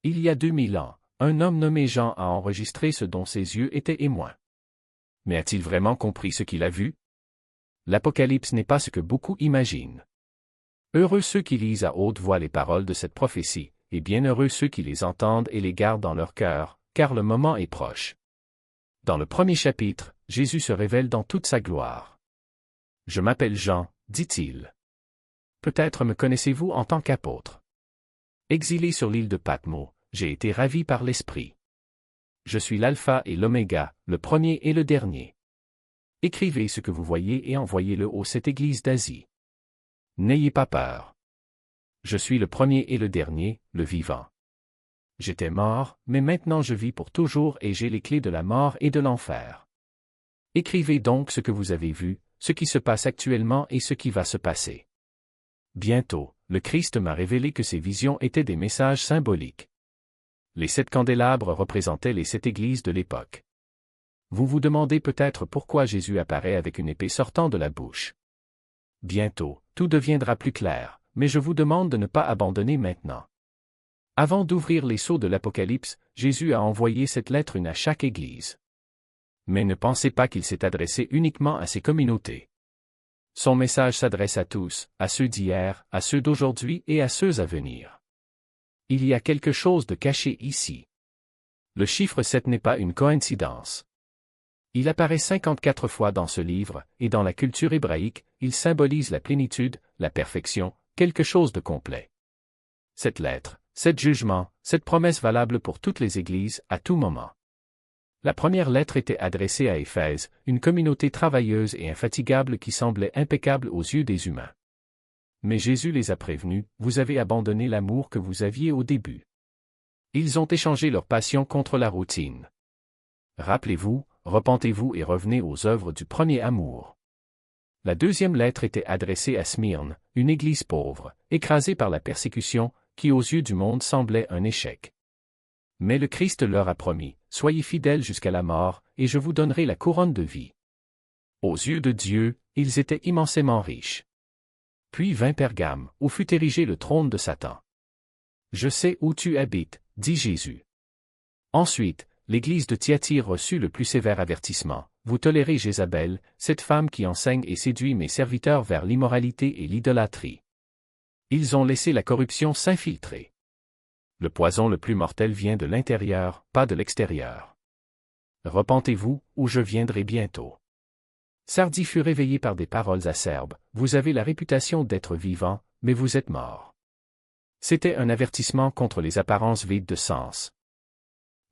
Il y a 2000 ans, un homme nommé Jean a enregistré ce dont ses yeux étaient émoins. Mais a-t-il vraiment compris ce qu'il a vu? L'Apocalypse n'est pas ce que beaucoup imaginent. Heureux ceux qui lisent à haute voix les paroles de cette prophétie, et bienheureux ceux qui les entendent et les gardent dans leur cœur, car le moment est proche. Dans le premier chapitre, Jésus se révèle dans toute sa gloire. « Je m'appelle Jean, dit-il. Peut-être me connaissez-vous en tant qu'apôtre. Exilé sur l'île de Patmos, j'ai été ravi par l'Esprit. Je suis l'alpha et l'oméga, le premier et le dernier. Écrivez ce que vous voyez et envoyez-le aux 7 églises d'Asie. N'ayez pas peur. Je suis le premier et le dernier, le vivant. J'étais mort, mais maintenant je vis pour toujours et j'ai les clés de la mort et de l'enfer. Écrivez donc ce que vous avez vu, ce qui se passe actuellement et ce qui va se passer. Bientôt, le Christ m'a révélé que ces visions étaient des messages symboliques. Les 7 candélabres représentaient les 7 églises de l'époque. Vous vous demandez peut-être pourquoi Jésus apparaît avec une épée sortant de la bouche. Bientôt, tout deviendra plus clair, mais je vous demande de ne pas abandonner maintenant. Avant d'ouvrir les sceaux de l'Apocalypse, Jésus a envoyé cette lettre une à chaque église. Mais ne pensez pas qu'il s'est adressé uniquement à ces communautés. Son message s'adresse à tous, à ceux d'hier, à ceux d'aujourd'hui et à ceux à venir. Il y a quelque chose de caché ici. Le chiffre 7 n'est pas une coïncidence. Il apparaît 54 fois dans ce livre, et dans la culture hébraïque, il symbolise la plénitude, la perfection, quelque chose de complet. Cette lettre, cet jugement, cette promesse valable pour toutes les églises, à tout moment. La première lettre était adressée à Éphèse, une communauté travailleuse et infatigable qui semblait impeccable aux yeux des humains. Mais Jésus les a prévenus, vous avez abandonné l'amour que vous aviez au début. Ils ont échangé leur passion contre la routine. Rappelez-vous, repentez-vous et revenez aux œuvres du premier amour. La deuxième lettre était adressée à Smyrne, une église pauvre, écrasée par la persécution, qui aux yeux du monde semblait un échec. Mais le Christ leur a promis, soyez fidèles jusqu'à la mort, et je vous donnerai la couronne de vie. Aux yeux de Dieu, ils étaient immensément riches. Puis vint Pergame, où fut érigé le trône de Satan. Je sais où tu habites, dit Jésus. Ensuite, l'église de Thyatire reçut le plus sévère avertissement. Vous tolérez Jézabel, cette femme qui enseigne et séduit mes serviteurs vers l'immoralité et l'idolâtrie. Ils ont laissé la corruption s'infiltrer. Le poison le plus mortel vient de l'intérieur, pas de l'extérieur. Repentez-vous, ou je viendrai bientôt. Sardi fut réveillé par des paroles acerbes. Vous avez la réputation d'être vivant, mais vous êtes mort. C'était un avertissement contre les apparences vides de sens.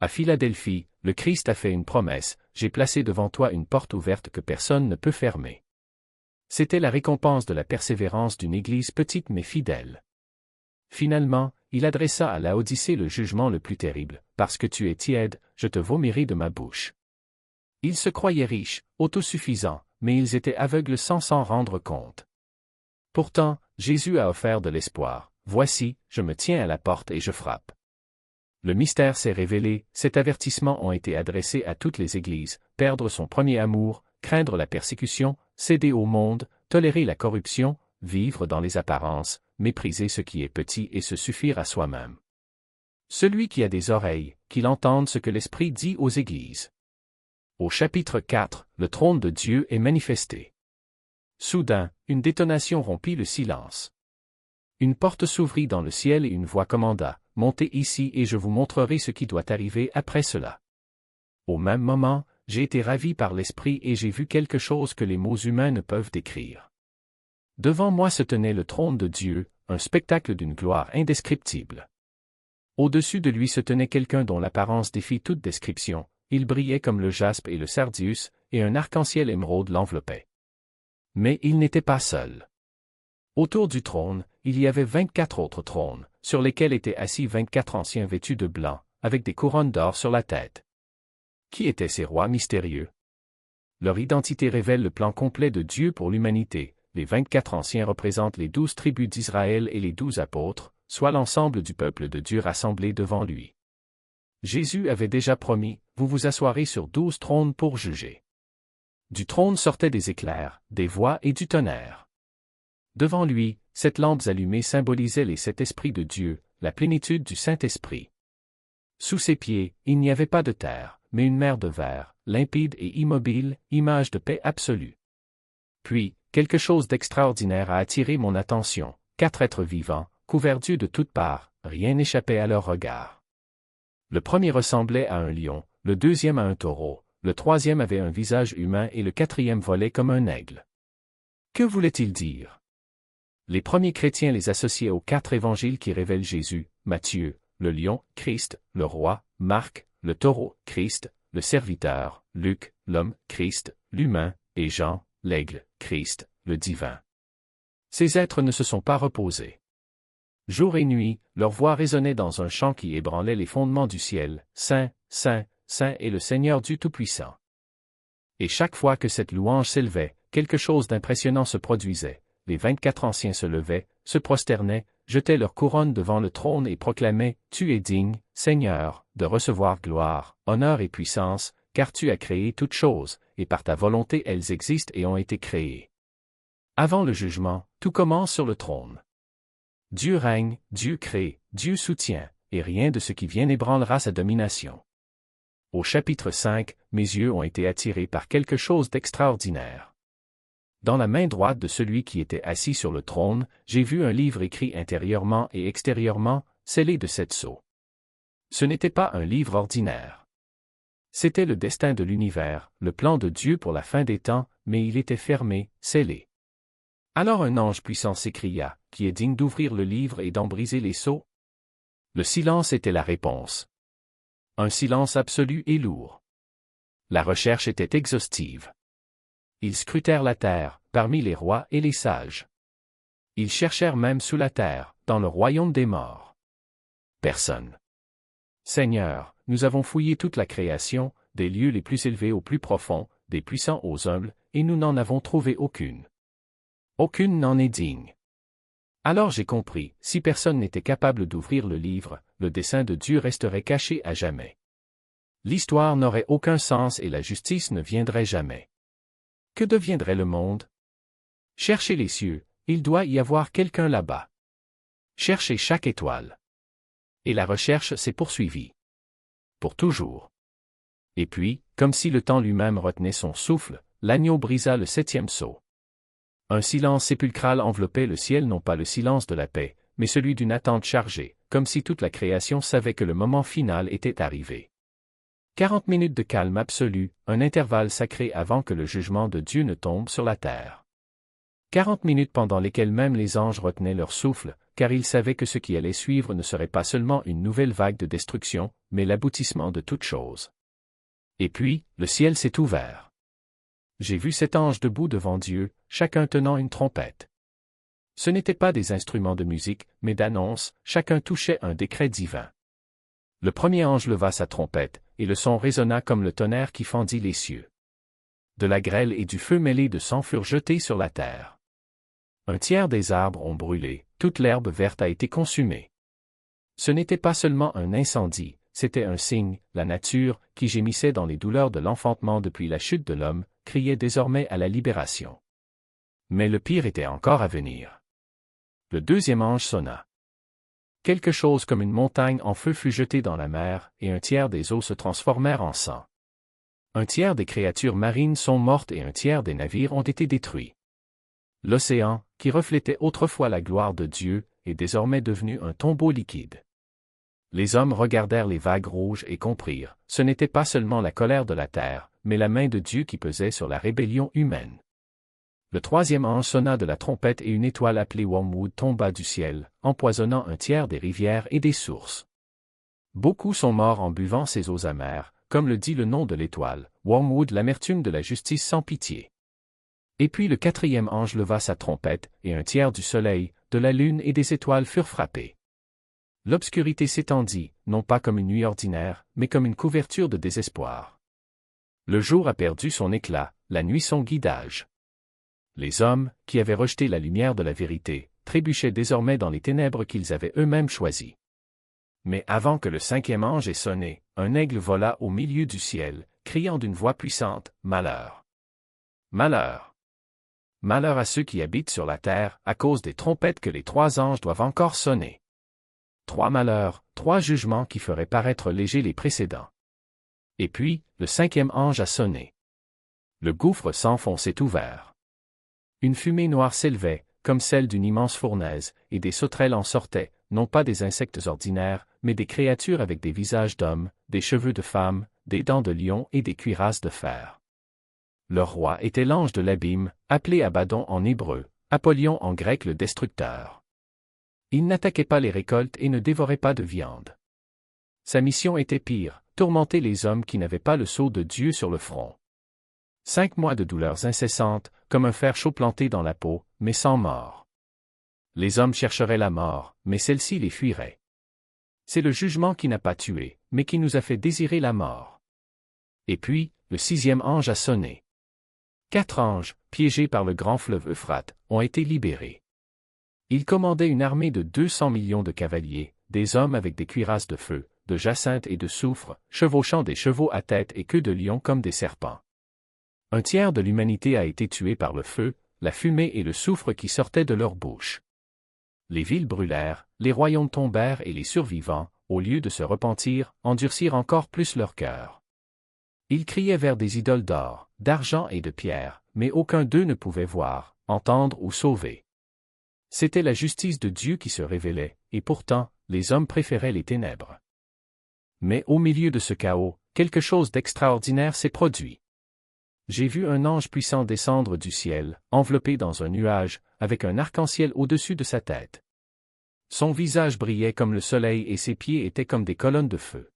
À Philadelphie, le Christ a fait une promesse, j'ai placé devant toi une porte ouverte que personne ne peut fermer. C'était la récompense de la persévérance d'une église petite mais fidèle. Finalement, il adressa à Laodicée le jugement le plus terrible, parce que tu es tiède, je te vomirai de ma bouche. Ils se croyaient riches, autosuffisants, mais ils étaient aveugles sans s'en rendre compte. Pourtant, Jésus a offert de l'espoir. Voici, je me tiens à la porte et je frappe. Le mystère s'est révélé, cet avertissement ont été adressés à toutes les églises, perdre son premier amour, craindre la persécution, céder au monde, tolérer la corruption, vivre dans les apparences, mépriser ce qui est petit et se suffire à soi-même. Celui qui a des oreilles, qu'il entende ce que l'Esprit dit aux églises. Au chapitre 4, le trône de Dieu est manifesté. Soudain, une détonation rompit le silence. Une porte s'ouvrit dans le ciel et une voix commanda, « Montez ici et je vous montrerai ce qui doit arriver après cela. » Au même moment, j'ai été ravi par l'Esprit et j'ai vu quelque chose que les mots humains ne peuvent décrire. Devant moi se tenait le trône de Dieu, un spectacle d'une gloire indescriptible. Au-dessus de lui se tenait quelqu'un dont l'apparence défie toute description, il brillait comme le jaspe et le sardius, et un arc-en-ciel émeraude l'enveloppait. Mais il n'était pas seul. Autour du trône, il y avait 24 autres trônes, sur lesquels étaient assis 24 anciens vêtus de blanc, avec des couronnes d'or sur la tête. Qui étaient ces rois mystérieux? Leur identité révèle le plan complet de Dieu pour l'humanité. Les 24 anciens représentent les 12 tribus d'Israël et les 12 apôtres, soit l'ensemble du peuple de Dieu rassemblé devant lui. Jésus avait déjà promis, vous vous asseoirez sur 12 trônes pour juger. Du trône sortaient des éclairs, des voix et du tonnerre. Devant lui, 7 lampes allumées symbolisaient les 7 esprits de Dieu, la plénitude du Saint-Esprit. Sous ses pieds, il n'y avait pas de terre, mais une mer de verre, limpide et immobile, image de paix absolue. Puis, quelque chose d'extraordinaire a attiré mon attention, 4 êtres vivants, couverts d'yeux de toutes parts, rien n'échappait à leur regard. Le premier ressemblait à un lion, le deuxième à un taureau, le troisième avait un visage humain et le quatrième volait comme un aigle. Que voulait-il dire? Les premiers chrétiens les associaient aux 4 évangiles qui révèlent Jésus, Matthieu, le lion, Christ, le roi, Marc, le taureau, Christ, le serviteur, Luc, l'homme, Christ, l'humain, et Jean, l'aigle, Christ, le divin. Ces êtres ne se sont pas reposés. Jour et nuit, leur voix résonnait dans un chant qui ébranlait les fondements du ciel, Saint, Saint, Saint est le Seigneur Dieu Tout-Puissant. Et chaque fois que cette louange s'élevait, quelque chose d'impressionnant se produisait. Les 24 anciens se levaient, se prosternaient, jetaient leur couronne devant le trône et proclamaient « Tu es digne, Seigneur, de recevoir gloire, honneur et puissance, car tu as créé toutes choses, et par ta volonté elles existent et ont été créées. » Avant le jugement, tout commence sur le trône. Dieu règne, Dieu crée, Dieu soutient, et rien de ce qui vient n'ébranlera sa domination. Au chapitre 5, mes yeux ont été attirés par quelque chose d'extraordinaire. Dans la main droite de celui qui était assis sur le trône, j'ai vu un livre écrit intérieurement et extérieurement, scellé de 7 sceaux. Ce n'était pas un livre ordinaire. C'était le destin de l'univers, le plan de Dieu pour la fin des temps, mais il était fermé, scellé. Alors un ange puissant s'écria, « Qui est digne d'ouvrir le livre et d'en briser les sceaux ?» Le silence était la réponse. Un silence absolu et lourd. La recherche était exhaustive. Ils scrutèrent la terre, parmi les rois et les sages. Ils cherchèrent même sous la terre, dans le royaume des morts. Personne. Seigneur, nous avons fouillé toute la création, des lieux les plus élevés aux plus profonds, des puissants aux humbles, et nous n'en avons trouvé aucune. Aucune n'en est digne. Alors j'ai compris, si personne n'était capable d'ouvrir le livre, le dessein de Dieu resterait caché à jamais. L'histoire n'aurait aucun sens et la justice ne viendrait jamais. Que deviendrait le monde? Cherchez les cieux, il doit y avoir quelqu'un là-bas. Cherchez chaque étoile. Et la recherche s'est poursuivie. Pour toujours. Et puis, comme si le temps lui-même retenait son souffle, l'agneau brisa le 7e sceau. Un silence sépulcral enveloppait le ciel, non pas le silence de la paix, mais celui d'une attente chargée, comme si toute la création savait que le moment final était arrivé. 40 minutes de calme absolu, un intervalle sacré avant que le jugement de Dieu ne tombe sur la terre. 40 minutes pendant lesquelles même les anges retenaient leur souffle, car ils savaient que ce qui allait suivre ne serait pas seulement une nouvelle vague de destruction, mais l'aboutissement de toute chose. Et puis, le ciel s'est ouvert. J'ai vu 7 anges debout devant Dieu, chacun tenant une trompette. Ce n'étaient pas des instruments de musique, mais d'annonce, chacun touchait un décret divin. Le premier ange leva sa trompette, et le son résonna comme le tonnerre qui fendit les cieux. De la grêle et du feu mêlés de sang furent jetés sur la terre. Un tiers des arbres ont brûlé, toute l'herbe verte a été consumée. Ce n'était pas seulement un incendie, c'était un signe, la nature, qui gémissait dans les douleurs de l'enfantement depuis la chute de l'homme, criait désormais à la libération. Mais le pire était encore à venir. Le deuxième ange sonna. Quelque chose comme une montagne en feu fut jetée dans la mer, et un tiers des eaux se transformèrent en sang. Un tiers des créatures marines sont mortes et un tiers des navires ont été détruits. L'océan, qui reflétait autrefois la gloire de Dieu, est désormais devenu un tombeau liquide. Les hommes regardèrent les vagues rouges et comprirent, ce n'était pas seulement la colère de la terre, mais la main de Dieu qui pesait sur la rébellion humaine. Le troisième ange sonna de la trompette et une étoile appelée Wormwood tomba du ciel, empoisonnant un tiers des rivières et des sources. Beaucoup sont morts en buvant ces eaux amères, comme le dit le nom de l'étoile, Wormwood, l'amertume de la justice sans pitié. Et puis le quatrième ange leva sa trompette, et un tiers du soleil, de la lune et des étoiles furent frappés. L'obscurité s'étendit, non pas comme une nuit ordinaire, mais comme une couverture de désespoir. Le jour a perdu son éclat, la nuit son guidage. Les hommes, qui avaient rejeté la lumière de la vérité, trébuchaient désormais dans les ténèbres qu'ils avaient eux-mêmes choisies. Mais avant que le cinquième ange ait sonné, un aigle vola au milieu du ciel, criant d'une voix puissante, « Malheur! Malheur! Malheur à ceux qui habitent sur la terre, à cause des trompettes que les 3 anges doivent encore sonner. » 3 malheurs, 3 jugements qui feraient paraître légers les précédents. Et puis, le 5e ange a sonné. Le gouffre sans fond s'est ouvert. Une fumée noire s'élevait, comme celle d'une immense fournaise, et des sauterelles en sortaient, non pas des insectes ordinaires, mais des créatures avec des visages d'hommes, des cheveux de femmes, des dents de lion et des cuirasses de fer. Leur roi était l'ange de l'abîme, appelé Abaddon en hébreu, Apollyon en grec le destructeur. Il n'attaquait pas les récoltes et ne dévorait pas de viande. Sa mission était pire, tourmenter les hommes qui n'avaient pas le sceau de Dieu sur le front. 5 mois de douleurs incessantes, comme un fer chaud planté dans la peau, mais sans mort. Les hommes chercheraient la mort, mais celle-ci les fuirait. C'est le jugement qui n'a pas tué, mais qui nous a fait désirer la mort. Et puis, le 6e ange a sonné. 4 anges, piégés par le grand fleuve Euphrate, ont été libérés. Ils commandaient une armée de 200 millions de cavaliers, des hommes avec des cuirasses de feu, de jacinthe et de soufre, chevauchant des chevaux à tête et queue de lion comme des serpents. Un tiers de l'humanité a été tué par le feu, la fumée et le soufre qui sortaient de leur bouche. Les villes brûlèrent, les royaumes tombèrent et les survivants, au lieu de se repentir, endurcirent encore plus leur cœur. Ils criaient vers des idoles d'or, d'argent et de pierre, mais aucun d'eux ne pouvait voir, entendre ou sauver. C'était la justice de Dieu qui se révélait, et pourtant, les hommes préféraient les ténèbres. Mais au milieu de ce chaos, quelque chose d'extraordinaire s'est produit. J'ai vu un ange puissant descendre du ciel, enveloppé dans un nuage, avec un arc-en-ciel au-dessus de sa tête. Son visage brillait comme le soleil et ses pieds étaient comme des colonnes de feu.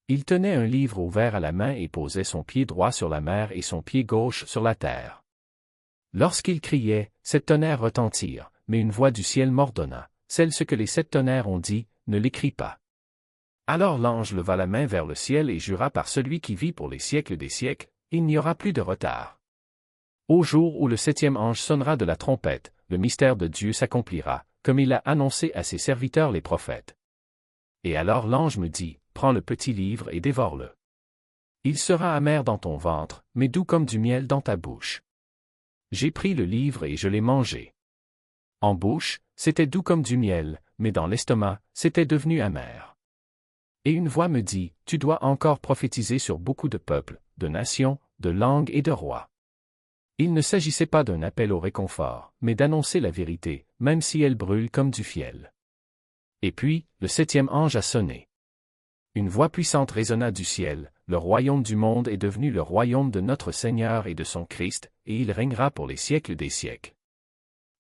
Il tenait un livre ouvert à la main et posait son pied droit sur la mer et son pied gauche sur la terre. Lorsqu'il criait, 7 tonnerres retentirent, mais une voix du ciel m'ordonna, celle ce que les 7 tonnerres ont dit, ne l'écris pas. Alors l'ange leva la main vers le ciel et jura par celui qui vit pour les siècles des siècles, il n'y aura plus de retard. Au jour où le 7e ange sonnera de la trompette, le mystère de Dieu s'accomplira, comme il a annoncé à ses serviteurs les prophètes. Et alors l'ange me dit, prends le petit livre et dévore-le. Il sera amer dans ton ventre, mais doux comme du miel dans ta bouche. J'ai pris le livre et je l'ai mangé. En bouche, c'était doux comme du miel, mais dans l'estomac, c'était devenu amer. Et une voix me dit, tu dois encore prophétiser sur beaucoup de peuples, de nations, de langues et de rois. Il ne s'agissait pas d'un appel au réconfort, mais d'annoncer la vérité, même si elle brûle comme du fiel. Et puis, le 7e ange a sonné. Une voix puissante résonna du ciel, le royaume du monde est devenu le royaume de notre Seigneur et de son Christ, et il régnera pour les siècles des siècles.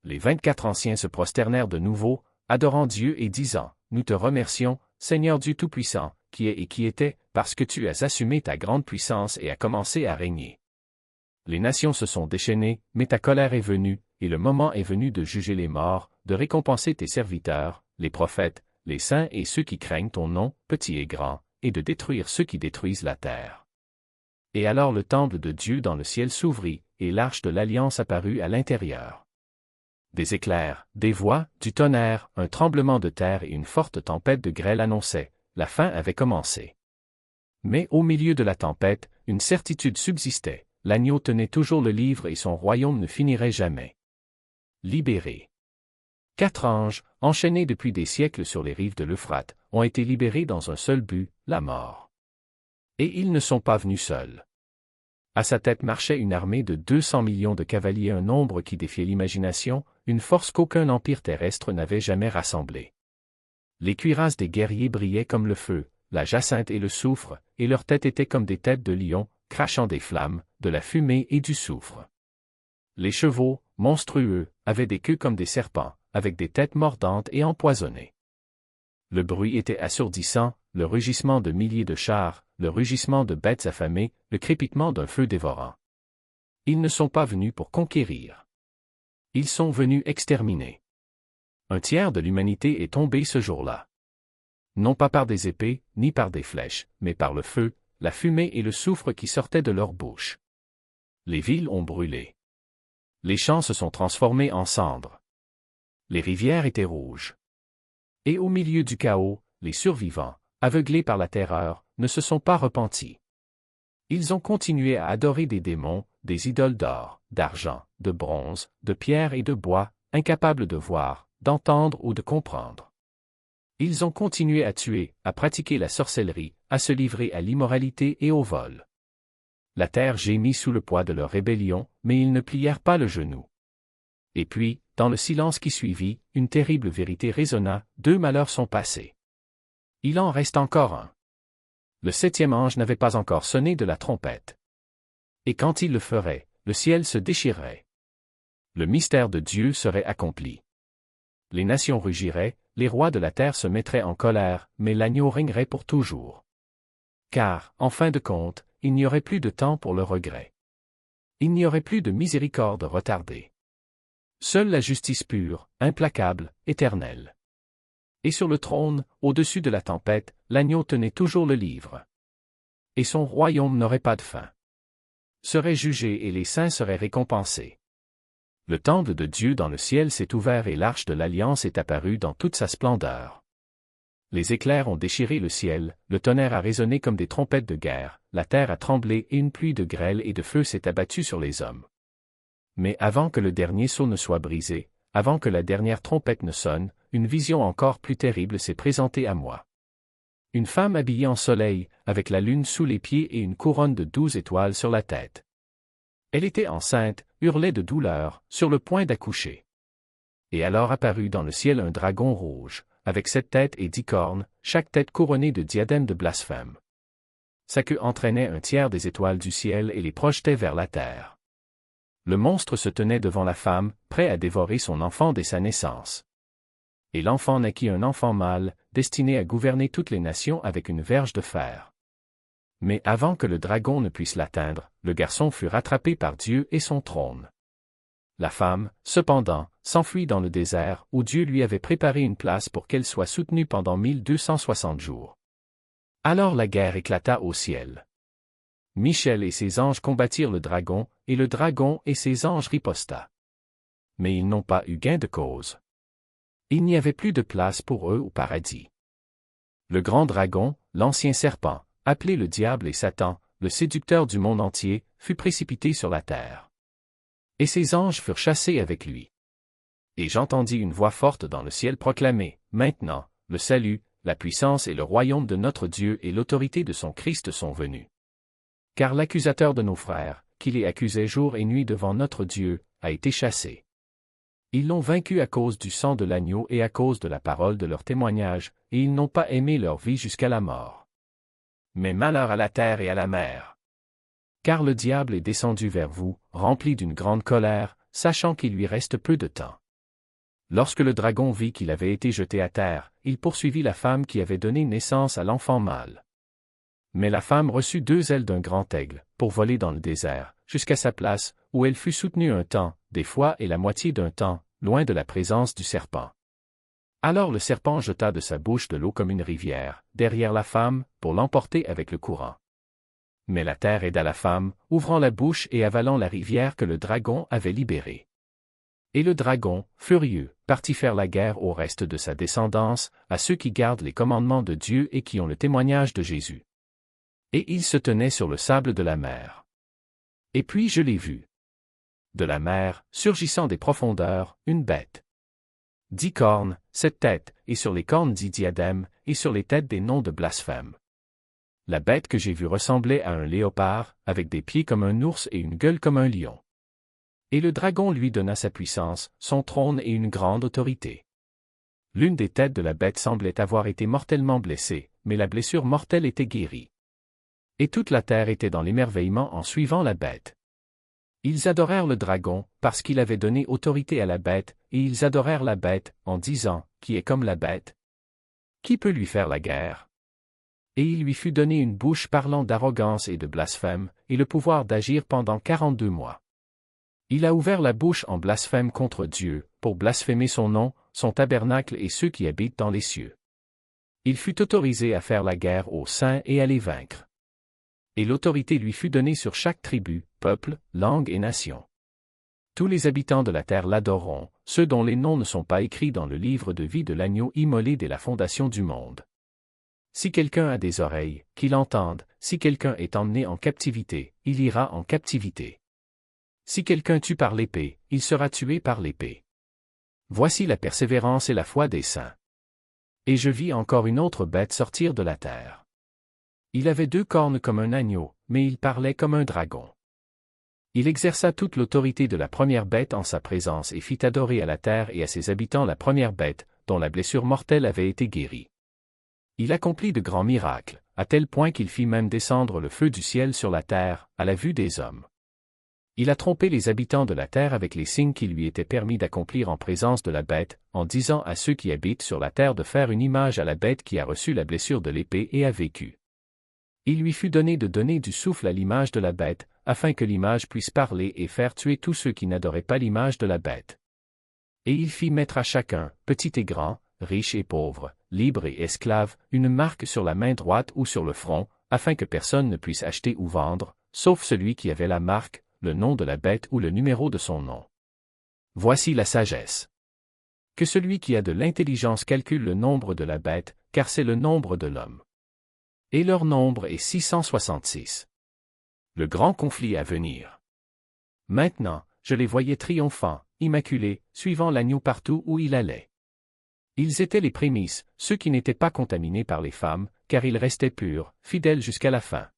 Les 24 anciens se prosternèrent de nouveau, adorant Dieu et disant, nous te remercions, Seigneur Dieu Tout-Puissant, qui est et qui était, parce que tu as assumé ta grande puissance et as commencé à régner. Les nations se sont déchaînées, mais ta colère est venue, et le moment est venu de juger les morts, de récompenser tes serviteurs, les prophètes, les saints et ceux qui craignent ton nom, petits et grands, et de détruire ceux qui détruisent la terre. Et alors le temple de Dieu dans le ciel s'ouvrit, et l'arche de l'alliance apparut à l'intérieur. Des éclairs, des voix, du tonnerre, un tremblement de terre et une forte tempête de grêle annonçaient, la fin avait commencé. Mais au milieu de la tempête, une certitude subsistait, l'agneau tenait toujours le livre et son royaume ne finirait jamais. Libérés. 4 anges, enchaînés depuis des siècles sur les rives de l'Euphrate, ont été libérés dans un seul but, la mort. Et ils ne sont pas venus seuls. À sa tête marchait une armée de 200 millions de cavaliers, un nombre qui défiait l'imagination, une force qu'aucun empire terrestre n'avait jamais rassemblée. Les cuirasses des guerriers brillaient comme le feu, la jacinthe et le soufre, et leurs têtes étaient comme des têtes de lions, crachant des flammes, de la fumée et du soufre. Les chevaux, monstrueux, avaient des queues comme des serpents, avec des têtes mordantes et empoisonnées. Le bruit était assourdissant, le rugissement de milliers de chars, le rugissement de bêtes affamées, le crépitement d'un feu dévorant. Ils ne sont pas venus pour conquérir. Ils sont venus exterminer. Un tiers de l'humanité est tombé ce jour-là. Non pas par des épées, ni par des flèches, mais par le feu, la fumée et le soufre qui sortaient de leur bouche. Les villes ont brûlé. Les champs se sont transformés en cendres. Les rivières étaient rouges. Et au milieu du chaos, les survivants, aveuglés par la terreur, ne se sont pas repentis. Ils ont continué à adorer des démons, des idoles d'or, d'argent, de bronze, de pierre et de bois, incapables de voir, d'entendre ou de comprendre. Ils ont continué à tuer, à pratiquer la sorcellerie, à se livrer à l'immoralité et au vol. La terre gémit sous le poids de leur rébellion, mais ils ne plièrent pas le genou. Et puis, dans le silence qui suivit, une terrible vérité résonna, 2 malheurs sont passés. Il en reste encore un. Le 7e ange n'avait pas encore sonné de la trompette. Et quand il le ferait, le ciel se déchirerait. Le mystère de Dieu serait accompli. Les nations rugiraient, les rois de la terre se mettraient en colère, mais l'agneau régnerait pour toujours. Car, en fin de compte, il n'y aurait plus de temps pour le regret. Il n'y aurait plus de miséricorde retardée. Seule la justice pure, implacable, éternelle. Et sur le trône, au-dessus de la tempête, l'agneau tenait toujours le livre. Et son royaume n'aurait pas de fin. Serait jugé et les saints seraient récompensés. Le temple de Dieu dans le ciel s'est ouvert et l'arche de l'Alliance est apparue dans toute sa splendeur. Les éclairs ont déchiré le ciel, le tonnerre a résonné comme des trompettes de guerre, la terre a tremblé et une pluie de grêle et de feu s'est abattue sur les hommes. Mais avant que le dernier sceau ne soit brisé, avant que la dernière trompette ne sonne, une vision encore plus terrible s'est présentée à moi. Une femme habillée en soleil, avec la lune sous les pieds et une couronne de 12 étoiles sur la tête. Elle était enceinte, hurlait de douleur, sur le point d'accoucher. Et alors apparut dans le ciel un dragon rouge, avec 7 têtes et 10 cornes, chaque tête couronnée de diadèmes de blasphème. Sa queue entraînait un tiers des étoiles du ciel et les projetait vers la terre. Le monstre se tenait devant la femme, prêt à dévorer son enfant dès sa naissance. Et l'enfant naquit un enfant mâle, destiné à gouverner toutes les nations avec une verge de fer. Mais avant que le dragon ne puisse l'atteindre, le garçon fut rattrapé par Dieu et son trône. La femme, cependant, s'enfuit dans le désert, où Dieu lui avait préparé une place pour qu'elle soit soutenue pendant 1260 jours. Alors la guerre éclata au ciel. Michel et ses anges combattirent le dragon, et le dragon et ses anges riposta. Mais ils n'ont pas eu gain de cause. Il n'y avait plus de place pour eux au paradis. Le grand dragon, l'ancien serpent, appelé le diable et Satan, le séducteur du monde entier, fut précipité sur la terre. Et ses anges furent chassés avec lui. Et j'entendis une voix forte dans le ciel proclamer, « Maintenant, le salut, la puissance et le royaume de notre Dieu et l'autorité de son Christ sont venus. Car l'accusateur de nos frères, qui les accusait jour et nuit devant notre Dieu, a été chassé. Ils l'ont vaincu à cause du sang de l'agneau et à cause de la parole de leur témoignage, et ils n'ont pas aimé leur vie jusqu'à la mort. Mais malheur à la terre et à la mer. Car le diable est descendu vers vous, rempli d'une grande colère, sachant qu'il lui reste peu de temps. Lorsque le dragon vit qu'il avait été jeté à terre, il poursuivit la femme qui avait donné naissance à l'enfant mâle. Mais la femme reçut 2 ailes d'un grand aigle, pour voler dans le désert, jusqu'à sa place, où elle fut soutenue un temps, des fois et la moitié d'un temps, loin de la présence du serpent. Alors le serpent jeta de sa bouche de l'eau comme une rivière, derrière la femme, pour l'emporter avec le courant. Mais la terre aida la femme, ouvrant la bouche et avalant la rivière que le dragon avait libérée. Et le dragon, furieux, partit faire la guerre au reste de sa descendance, à ceux qui gardent les commandements de Dieu et qui ont le témoignage de Jésus. Et il se tenait sur le sable de la mer. Et puis je l'ai vu. De la mer, surgissant des profondeurs, une bête. 10 cornes, 7 têtes, et sur les cornes 10 diadèmes, et sur les têtes des noms de blasphème. La bête que j'ai vue ressemblait à un léopard, avec des pieds comme un ours et une gueule comme un lion. Et le dragon lui donna sa puissance, son trône et une grande autorité. L'une des têtes de la bête semblait avoir été mortellement blessée, mais la blessure mortelle était guérie. Et toute la terre était dans l'émerveillement en suivant la bête. Ils adorèrent le dragon, parce qu'il avait donné autorité à la bête, et ils adorèrent la bête, en disant, « Qui est comme la bête? Qui peut lui faire la guerre? » Et il lui fut donné une bouche parlant d'arrogance et de blasphème, et le pouvoir d'agir pendant 42 mois. Il a ouvert la bouche en blasphème contre Dieu, pour blasphémer son nom, son tabernacle et ceux qui habitent dans les cieux. Il fut autorisé à faire la guerre aux saints et à les vaincre. Et l'autorité lui fut donnée sur chaque tribu, peuple, langue et nation. Tous les habitants de la terre l'adoreront, ceux dont les noms ne sont pas écrits dans le livre de vie de l'agneau immolé dès la fondation du monde. Si quelqu'un a des oreilles, qu'il entende, si quelqu'un est emmené en captivité, il ira en captivité. Si quelqu'un tue par l'épée, il sera tué par l'épée. Voici la persévérance et la foi des saints. Et je vis encore une autre bête sortir de la terre. Il avait 2 cornes comme un agneau, mais il parlait comme un dragon. Il exerça toute l'autorité de la première bête en sa présence et fit adorer à la terre et à ses habitants la première bête, dont la blessure mortelle avait été guérie. Il accomplit de grands miracles, à tel point qu'il fit même descendre le feu du ciel sur la terre, à la vue des hommes. Il a trompé les habitants de la terre avec les signes qui lui étaient permis d'accomplir en présence de la bête, en disant à ceux qui habitent sur la terre de faire une image à la bête qui a reçu la blessure de l'épée et a vécu. Il lui fut donné de donner du souffle à l'image de la bête, afin que l'image puisse parler et faire tuer tous ceux qui n'adoraient pas l'image de la bête. Et il fit mettre à chacun, petit et grand, riche et pauvre, libre et esclave, une marque sur la main droite ou sur le front, afin que personne ne puisse acheter ou vendre, sauf celui qui avait la marque, le nom de la bête ou le numéro de son nom. Voici la sagesse. Que celui qui a de l'intelligence calcule le nombre de la bête, car c'est le nombre de l'homme. Et leur nombre est 666. Le grand conflit à venir. Maintenant, je les voyais triomphants, immaculés, suivant l'agneau partout où il allait. Ils étaient les prémices, ceux qui n'étaient pas contaminés par les femmes, car ils restaient purs, fidèles jusqu'à la fin.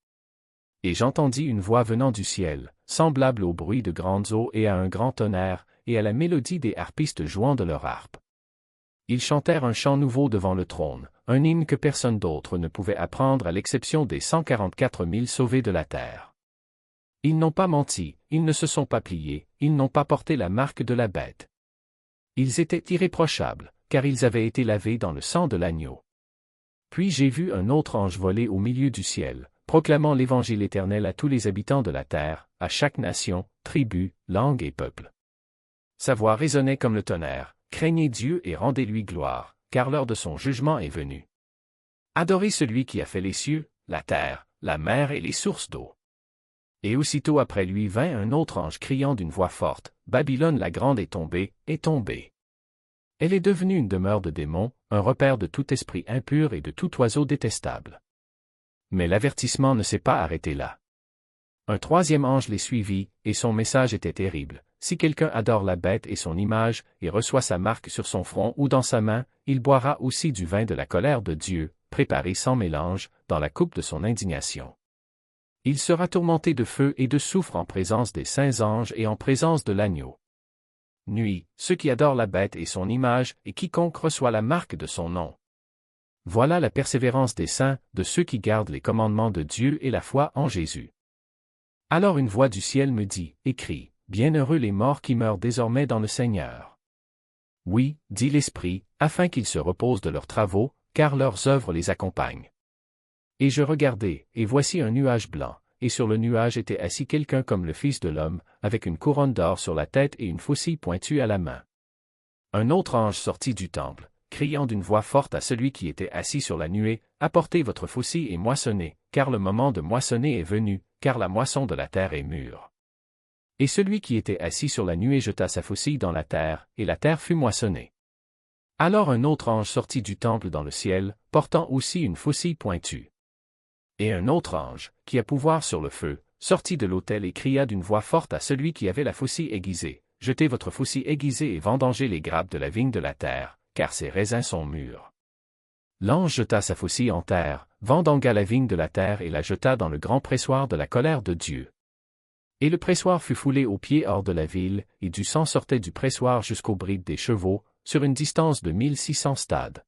Et j'entendis une voix venant du ciel, semblable au bruit de grandes eaux et à un grand tonnerre, et à la mélodie des harpistes jouant de leur harpe. Ils chantèrent un chant nouveau devant le trône, un hymne que personne d'autre ne pouvait apprendre à l'exception des 144 000 sauvés de la terre. Ils n'ont pas menti, ils ne se sont pas pliés, ils n'ont pas porté la marque de la bête. Ils étaient irréprochables, car ils avaient été lavés dans le sang de l'agneau. Puis j'ai vu un autre ange voler au milieu du ciel, proclamant l'évangile éternel à tous les habitants de la terre, à chaque nation, tribu, langue et peuple. Sa voix résonnait comme le tonnerre, craignez Dieu et rendez-lui gloire, car l'heure de son jugement est venue. Adorez celui qui a fait les cieux, la terre, la mer et les sources d'eau. Et aussitôt après lui vint un autre ange criant d'une voix forte, Babylone la grande est tombée, est tombée. Elle est devenue une demeure de démons, un repère de tout esprit impur et de tout oiseau détestable. Mais l'avertissement ne s'est pas arrêté là. Un troisième ange les suivit, et son message était terrible. Si quelqu'un adore la bête et son image, et reçoit sa marque sur son front ou dans sa main, il boira aussi du vin de la colère de Dieu, préparé sans mélange, dans la coupe de son indignation. Il sera tourmenté de feu et de soufre en présence des saints anges et en présence de l'agneau. Nuit, ceux qui adorent la bête et son image, et quiconque reçoit la marque de son nom. Voilà la persévérance des saints, de ceux qui gardent les commandements de Dieu et la foi en Jésus. Alors une voix du ciel me dit, écris, bienheureux les morts qui meurent désormais dans le Seigneur. Oui, dit l'Esprit, afin qu'ils se reposent de leurs travaux, car leurs œuvres les accompagnent. Et je regardai, et voici un nuage blanc, et sur le nuage était assis quelqu'un comme le Fils de l'homme, avec une couronne d'or sur la tête et une faucille pointue à la main. Un autre ange sortit du temple, criant d'une voix forte à celui qui était assis sur la nuée, apportez votre faucille et moissonnez, car le moment de moissonner est venu, car la moisson de la terre est mûre. Et celui qui était assis sur la nuée jeta sa faucille dans la terre, et la terre fut moissonnée. Alors un autre ange sortit du temple dans le ciel, portant aussi une faucille pointue. Et un autre ange, qui a pouvoir sur le feu, sortit de l'autel et cria d'une voix forte à celui qui avait la faucille aiguisée, jetez votre faucille aiguisée et vendangez les grappes de la vigne de la terre, car ses raisins sont mûrs. L'ange jeta sa faucille en terre, vendangua la vigne de la terre et la jeta dans le grand pressoir de la colère de Dieu. Et le pressoir fut foulé aux pieds hors de la ville, et du sang sortait du pressoir jusqu'aux brides des chevaux, sur une distance de 1600 stades.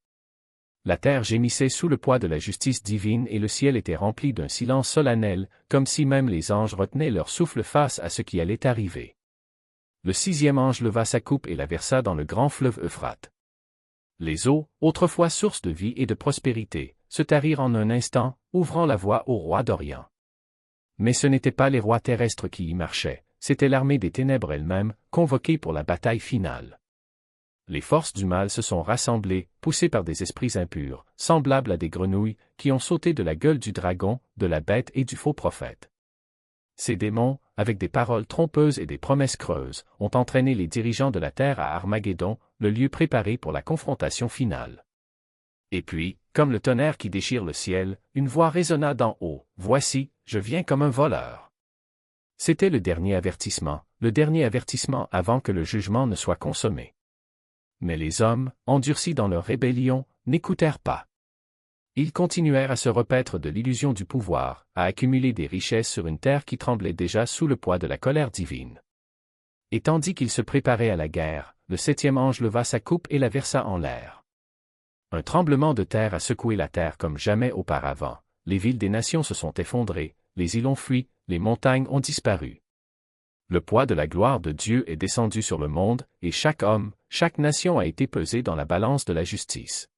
La terre gémissait sous le poids de la justice divine et le ciel était rempli d'un silence solennel, comme si même les anges retenaient leur souffle face à ce qui allait arriver. Le sixième ange leva sa coupe et la versa dans le grand fleuve Euphrate. Les eaux, autrefois source de vie et de prospérité, se tarirent en un instant, ouvrant la voie aux rois d'Orient. Mais ce n'étaient pas les rois terrestres qui y marchaient, c'était l'armée des ténèbres elle-même, convoquée pour la bataille finale. Les forces du mal se sont rassemblées, poussées par des esprits impurs, semblables à des grenouilles, qui ont sauté de la gueule du dragon, de la bête et du faux prophète. Ces démons, avec des paroles trompeuses et des promesses creuses, ont entraîné les dirigeants de la terre à Armageddon, le lieu préparé pour la confrontation finale. Et puis, comme le tonnerre qui déchire le ciel, une voix résonna d'en haut, « Voici, je viens comme un voleur. » C'était le dernier avertissement avant que le jugement ne soit consommé. Mais les hommes, endurcis dans leur rébellion, n'écoutèrent pas. Ils continuèrent à se repaître de l'illusion du pouvoir, à accumuler des richesses sur une terre qui tremblait déjà sous le poids de la colère divine. Et tandis qu'ils se préparaient à la guerre, le septième ange leva sa coupe et la versa en l'air. Un tremblement de terre a secoué la terre comme jamais auparavant, les villes des nations se sont effondrées, les îles ont fui, les montagnes ont disparu. Le poids de la gloire de Dieu est descendu sur le monde, et chaque homme, chaque nation a été pesé dans la balance de la justice.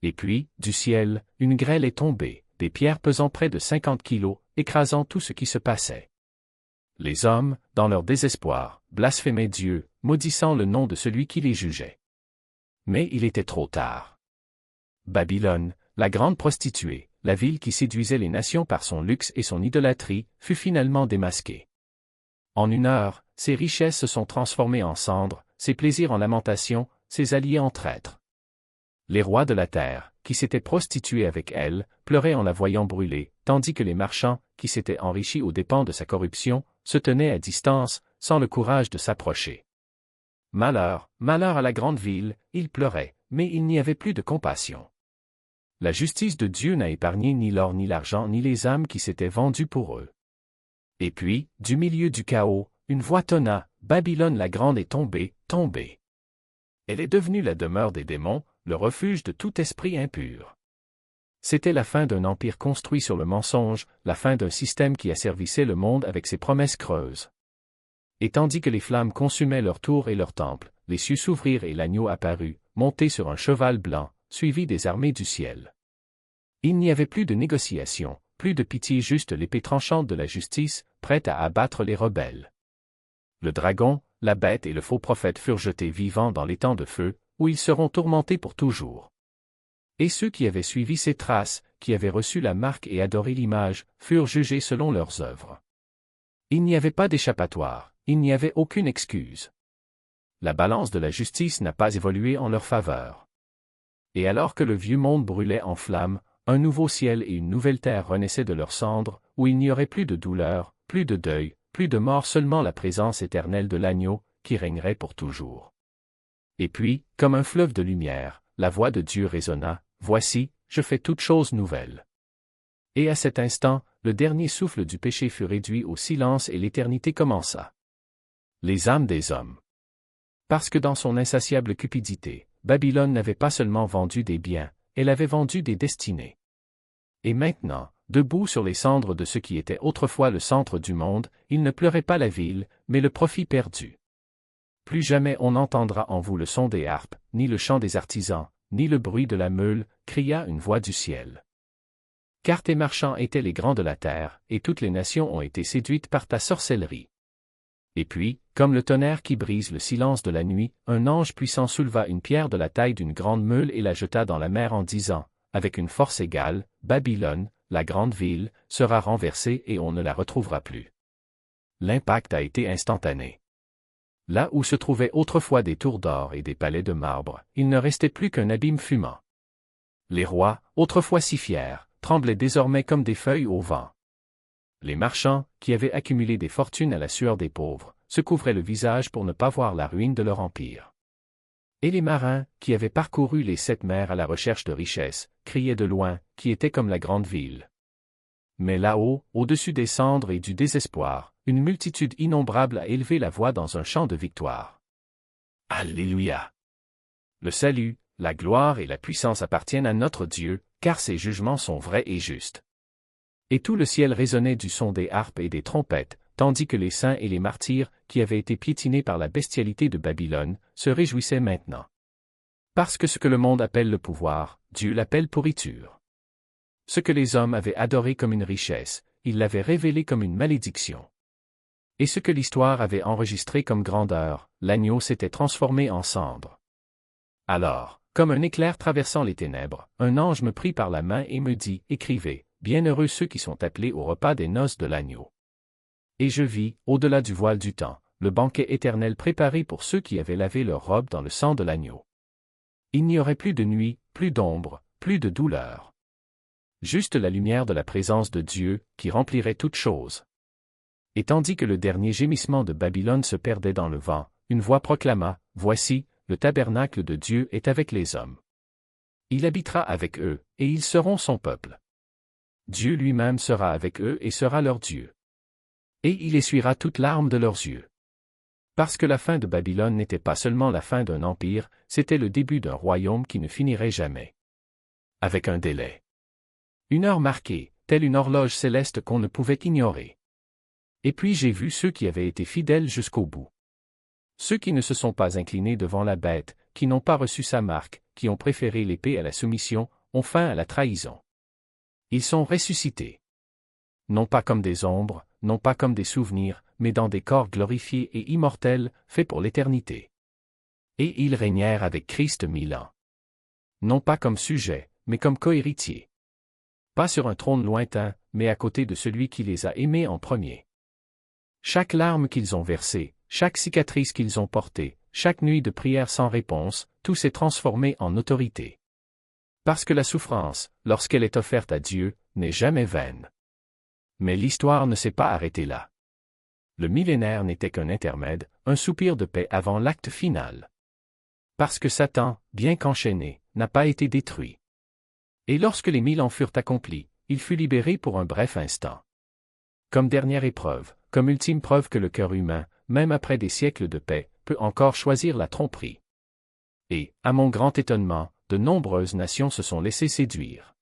Et puis, du ciel, une grêle est tombée, des pierres pesant près de 50 kilos, écrasant tout ce qui se passait. Les hommes, dans leur désespoir, blasphémaient Dieu, maudissant le nom de celui qui les jugeait. Mais il était trop tard. Babylone, la grande prostituée, la ville qui séduisait les nations par son luxe et son idolâtrie, fut finalement démasquée. En une heure, ses richesses se sont transformées en cendres, ses plaisirs en lamentations, ses alliés en traîtres. Les rois de la terre, qui s'étaient prostitués avec elle, pleuraient en la voyant brûler, tandis que les marchands, qui s'étaient enrichis aux dépens de sa corruption, se tenaient à distance, sans le courage de s'approcher. Malheur, malheur à la grande ville, ils pleuraient, mais il n'y avait plus de compassion. La justice de Dieu n'a épargné ni l'or ni l'argent ni les âmes qui s'étaient vendues pour eux. Et puis, du milieu du chaos, une voix tonna, « Babylone la grande est tombée, tombée. Elle est devenue la demeure des démons, le refuge de tout esprit impur. » C'était la fin d'un empire construit sur le mensonge, la fin d'un système qui asservissait le monde avec ses promesses creuses. Et tandis que les flammes consumaient leurs tours et leurs temples, les cieux s'ouvrirent et l'agneau apparut, monté sur un cheval blanc, suivi des armées du ciel. Il n'y avait plus de négociation, plus de pitié, juste l'épée tranchante de la justice, prête à abattre les rebelles. Le dragon, la bête et le faux prophète furent jetés vivants dans l'étang de feu, où ils seront tourmentés pour toujours. Et ceux qui avaient suivi ces traces, qui avaient reçu la marque et adoré l'image, furent jugés selon leurs œuvres. Il n'y avait pas d'échappatoire, il n'y avait aucune excuse. La balance de la justice n'a pas évolué en leur faveur. Et alors que le vieux monde brûlait en flammes, un nouveau ciel et une nouvelle terre renaissaient de leurs cendres, où il n'y aurait plus de douleur, plus de deuil, plus de mort, seulement la présence éternelle de l'agneau, qui régnerait pour toujours. Et puis, comme un fleuve de lumière, la voix de Dieu résonna, « Voici, je fais toutes choses nouvelles. » Et à cet instant, le dernier souffle du péché fut réduit au silence et l'éternité commença. Les âmes des hommes. Parce que dans son insatiable cupidité, Babylone n'avait pas seulement vendu des biens, elle avait vendu des destinées. Et maintenant, debout sur les cendres de ce qui était autrefois le centre du monde, il ne pleurait pas la ville, mais le profit perdu. Plus jamais on n'entendra en vous le son des harpes, ni le chant des artisans, ni le bruit de la meule, cria une voix du ciel. Car tes marchands étaient les grands de la terre, et toutes les nations ont été séduites par ta sorcellerie. Et puis, comme le tonnerre qui brise le silence de la nuit, un ange puissant souleva une pierre de la taille d'une grande meule et la jeta dans la mer en disant, avec une force égale, Babylone, la grande ville, sera renversée et on ne la retrouvera plus. L'impact a été instantané. Là où se trouvaient autrefois des tours d'or et des palais de marbre, il ne restait plus qu'un abîme fumant. Les rois, autrefois si fiers, tremblaient désormais comme des feuilles au vent. Les marchands, qui avaient accumulé des fortunes à la sueur des pauvres, se couvraient le visage pour ne pas voir la ruine de leur empire. Et les marins, qui avaient parcouru les 7 mers à la recherche de richesses, criaient de loin, qui était comme la grande ville. Mais là-haut, au-dessus des cendres et du désespoir, une multitude innombrable a élevé la voix dans un chant de victoire. Alléluia! Le salut, la gloire et la puissance appartiennent à notre Dieu, car ses jugements sont vrais et justes. Et tout le ciel résonnait du son des harpes et des trompettes, tandis que les saints et les martyrs, qui avaient été piétinés par la bestialité de Babylone, se réjouissaient maintenant. Parce que ce que le monde appelle le pouvoir, Dieu l'appelle pourriture. Ce que les hommes avaient adoré comme une richesse, il l'avait révélé comme une malédiction. Et ce que l'histoire avait enregistré comme grandeur, l'agneau s'était transformé en cendre. Alors, comme un éclair traversant les ténèbres, un ange me prit par la main et me dit, « Écrivez, bienheureux ceux qui sont appelés au repas des noces de l'agneau. » Et je vis, au-delà du voile du temps, le banquet éternel préparé pour ceux qui avaient lavé leurs robes dans le sang de l'agneau. Il n'y aurait plus de nuit, plus d'ombre, plus de douleur. Juste la lumière de la présence de Dieu, qui remplirait toutes choses. Et tandis que le dernier gémissement de Babylone se perdait dans le vent, une voix proclama, « Voici, le tabernacle de Dieu est avec les hommes. Il habitera avec eux, et ils seront son peuple. Dieu lui-même sera avec eux et sera leur Dieu. Et il essuiera toute larme de leurs yeux. Parce que la fin de Babylone n'était pas seulement la fin d'un empire, c'était le début d'un royaume qui ne finirait jamais. Avec un délai. Une heure marquée, telle une horloge céleste qu'on ne pouvait ignorer. Et puis j'ai vu ceux qui avaient été fidèles jusqu'au bout. Ceux qui ne se sont pas inclinés devant la bête, qui n'ont pas reçu sa marque, qui ont préféré l'épée à la soumission, ont faim à la trahison. Ils sont ressuscités. Non pas comme des ombres, non pas comme des souvenirs, mais dans des corps glorifiés et immortels, faits pour l'éternité. Et ils régnèrent avec Christ 1000 ans. Non pas comme sujets, mais comme cohéritiers. Pas sur un trône lointain, mais à côté de celui qui les a aimés en premier. Chaque larme qu'ils ont versée, chaque cicatrice qu'ils ont portée, chaque nuit de prière sans réponse, tout s'est transformé en autorité. Parce que la souffrance, lorsqu'elle est offerte à Dieu, n'est jamais vaine. Mais l'histoire ne s'est pas arrêtée là. Le millénaire n'était qu'un intermède, un soupir de paix avant l'acte final. Parce que Satan, bien qu'enchaîné, n'a pas été détruit. Et lorsque les 1000 ans furent accomplis, il fut libéré pour un bref instant. Comme dernière épreuve, comme ultime preuve que le cœur humain, même après des siècles de paix, peut encore choisir la tromperie. Et, à mon grand étonnement, de nombreuses nations se sont laissées séduire.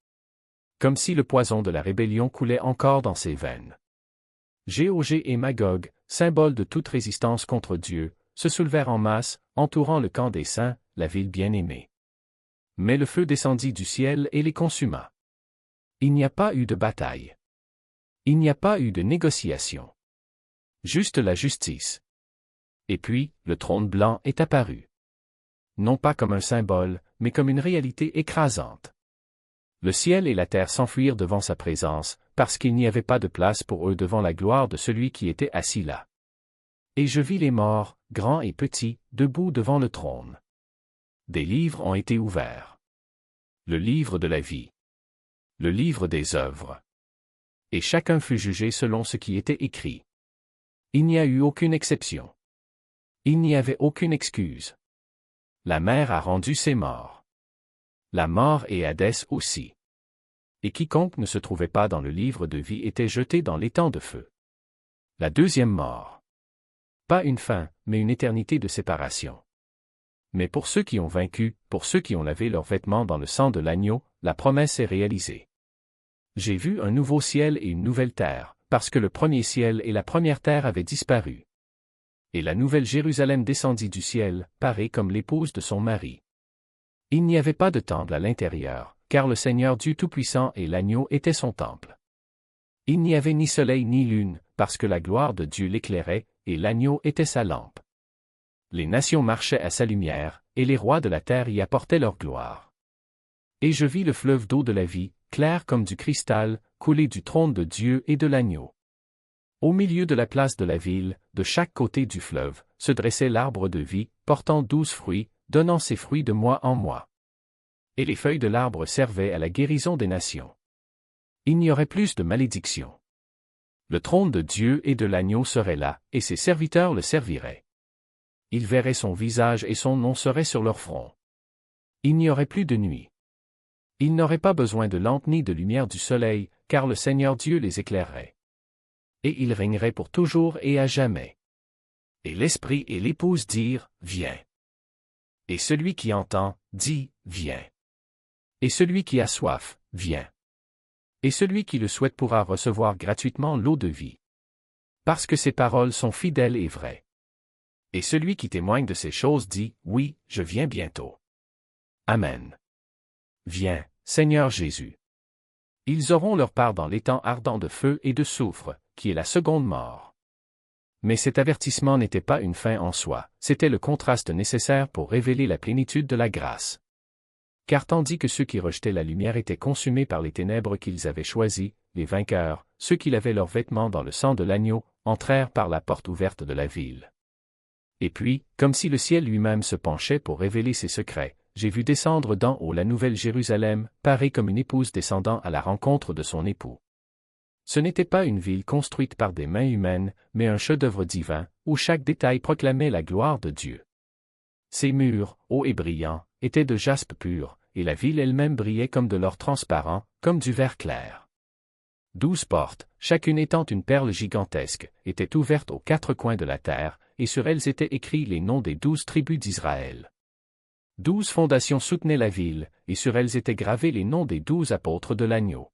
Comme si le poison de la rébellion coulait encore dans ses veines. Gog et Magog, symboles de toute résistance contre Dieu, se soulevèrent en masse, entourant le camp des saints, la ville bien-aimée. Mais le feu descendit du ciel et les consuma. Il n'y a pas eu de bataille. Il n'y a pas eu de négociation. Juste la justice. Et puis, le trône blanc est apparu. Non pas comme un symbole, mais comme une réalité écrasante. Le ciel et la terre s'enfuirent devant sa présence, parce qu'il n'y avait pas de place pour eux devant la gloire de celui qui était assis là. Et je vis les morts, grands et petits, debout devant le trône. Des livres ont été ouverts. Le livre de la vie. Le livre des œuvres. Et chacun fut jugé selon ce qui était écrit. Il n'y a eu aucune exception. Il n'y avait aucune excuse. La mer a rendu ses morts. La mort et Hadès aussi. Et quiconque ne se trouvait pas dans le livre de vie était jeté dans l'étang de feu. La deuxième mort. Pas une fin, mais une éternité de séparation. Mais pour ceux qui ont vaincu, pour ceux qui ont lavé leurs vêtements dans le sang de l'agneau, la promesse est réalisée. J'ai vu un nouveau ciel et une nouvelle terre, parce que le premier ciel et la première terre avaient disparu. Et la nouvelle Jérusalem descendit du ciel, parée comme l'épouse de son mari. Il n'y avait pas de temple à l'intérieur, car le Seigneur Dieu Tout-Puissant et l'agneau étaient son temple. Il n'y avait ni soleil ni lune, parce que la gloire de Dieu l'éclairait, et l'agneau était sa lampe. Les nations marchaient à sa lumière, et les rois de la terre y apportaient leur gloire. Et je vis le fleuve d'eau de la vie, clair comme du cristal, couler du trône de Dieu et de l'agneau. Au milieu de la place de la ville, de chaque côté du fleuve, se dressait l'arbre de vie, portant 12 fruits, donnant ses fruits de mois en mois. Et les feuilles de l'arbre servaient à la guérison des nations. Il n'y aurait plus de malédiction. Le trône de Dieu et de l'agneau serait là, et ses serviteurs le serviraient. Ils verraient son visage et son nom serait sur leur front. Il n'y aurait plus de nuit. Ils n'auraient pas besoin de lampe ni de lumière du soleil, car le Seigneur Dieu les éclairerait. Et ils régneraient pour toujours et à jamais. Et l'Esprit et l'épouse dirent, viens. Et celui qui entend, dit, viens. Et celui qui a soif, viens. Et celui qui le souhaite pourra recevoir gratuitement l'eau de vie. Parce que ces paroles sont fidèles et vraies. Et celui qui témoigne de ces choses dit, oui, je viens bientôt. Amen. Viens, Seigneur Jésus. Ils auront leur part dans l'étang ardent de feu et de soufre, qui est la seconde mort. Mais cet avertissement n'était pas une fin en soi, c'était le contraste nécessaire pour révéler la plénitude de la grâce. Car tandis que ceux qui rejetaient la lumière étaient consumés par les ténèbres qu'ils avaient choisies, les vainqueurs, ceux qui lavaient leurs vêtements dans le sang de l'agneau, entrèrent par la porte ouverte de la ville. Et puis, comme si le ciel lui-même se penchait pour révéler ses secrets, j'ai vu descendre d'en haut la nouvelle Jérusalem, parée comme une épouse descendant à la rencontre de son époux. Ce n'était pas une ville construite par des mains humaines, mais un chef-d'œuvre divin, où chaque détail proclamait la gloire de Dieu. Ses murs, hauts et brillants, étaient de jaspe pur, et la ville elle-même brillait comme de l'or transparent, comme du verre clair. 12 portes, chacune étant une perle gigantesque, étaient ouvertes aux 4 coins de la terre, et sur elles étaient écrits les noms des 12 tribus d'Israël. 12 fondations soutenaient la ville, et sur elles étaient gravés les noms des 12 apôtres de l'agneau.